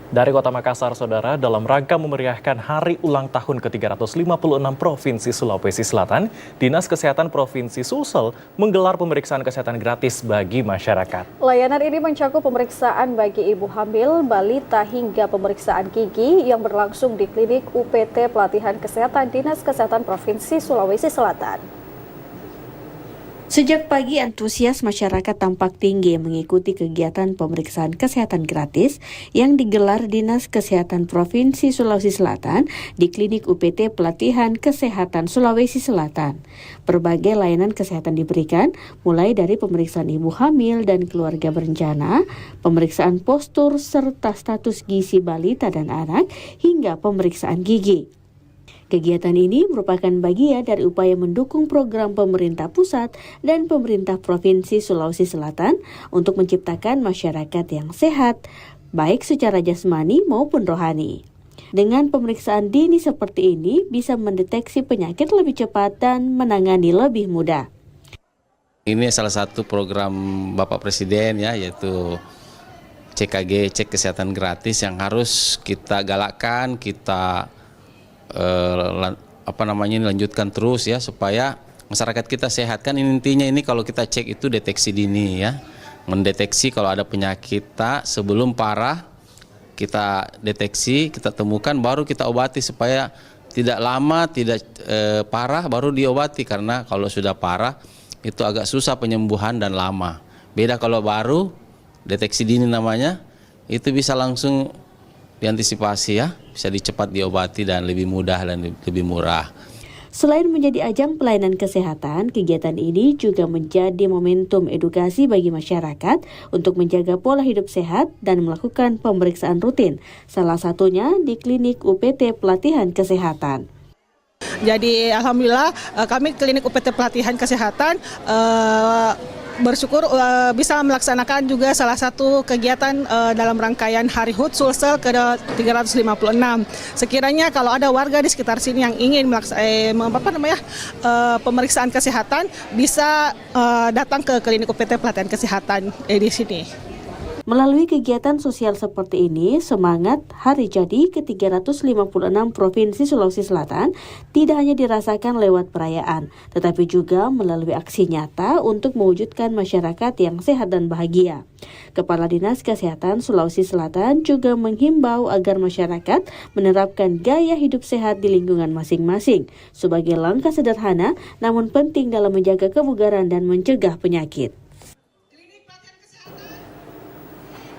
Dari Kota Makassar, Saudara, dalam rangka memeriahkan Hari Ulang Tahun ke-356 Provinsi Sulawesi Selatan, Dinas Kesehatan Provinsi Sulsel menggelar pemeriksaan kesehatan gratis bagi masyarakat. Layanan ini mencakup pemeriksaan bagi ibu hamil, balita hingga pemeriksaan gigi yang berlangsung di klinik UPT Pelatihan Kesehatan Dinas Kesehatan Provinsi Sulawesi Selatan. Sejak pagi, antusias masyarakat tampak tinggi mengikuti kegiatan pemeriksaan kesehatan gratis yang digelar Dinas Kesehatan Provinsi Sulawesi Selatan di Klinik UPT Pelatihan Kesehatan Sulawesi Selatan. Berbagai layanan kesehatan diberikan, mulai dari pemeriksaan ibu hamil dan keluarga berencana, pemeriksaan postur serta status gizi balita dan anak, hingga pemeriksaan gigi. Kegiatan ini merupakan bagian dari upaya mendukung program pemerintah pusat dan pemerintah Provinsi Sulawesi Selatan untuk menciptakan masyarakat yang sehat, baik secara jasmani maupun rohani. Dengan pemeriksaan dini seperti ini bisa mendeteksi penyakit lebih cepat dan menangani lebih mudah. Ini salah satu program Bapak Presiden ya, yaitu CKG, cek kesehatan gratis yang harus kita galakkan, kita lanjutkan terus ya supaya masyarakat kita sehat. Kan intinya ini kalau kita cek itu deteksi dini ya, mendeteksi kalau ada penyakit sebelum parah, kita deteksi, kita temukan, baru kita obati supaya tidak lama, tidak parah baru diobati, karena kalau sudah parah itu agak susah penyembuhan dan lama. Beda kalau baru deteksi dini namanya, itu bisa langsung diantisipasi ya, bisa dicepat diobati dan lebih mudah dan lebih murah. Selain menjadi ajang pelayanan kesehatan, kegiatan ini juga menjadi momentum edukasi bagi masyarakat untuk menjaga pola hidup sehat dan melakukan pemeriksaan rutin, salah satunya di Klinik UPT Pelatihan Kesehatan. Jadi alhamdulillah kami Klinik UPT Pelatihan Kesehatan bersyukur bisa melaksanakan juga salah satu kegiatan dalam rangkaian Hari HUT Sulsel ke-356. Sekiranya kalau ada warga di sekitar sini yang ingin pemeriksaan kesehatan, bisa datang ke Klinik UPT Pelatihan Kesehatan di sini. Melalui kegiatan sosial seperti ini, semangat Hari Jadi ke-356 Provinsi Sulawesi Selatan tidak hanya dirasakan lewat perayaan, tetapi juga melalui aksi nyata untuk mewujudkan masyarakat yang sehat dan bahagia. Kepala Dinas Kesehatan Sulawesi Selatan juga menghimbau agar masyarakat menerapkan gaya hidup sehat di lingkungan masing-masing sebagai langkah sederhana namun penting dalam menjaga kebugaran dan mencegah penyakit.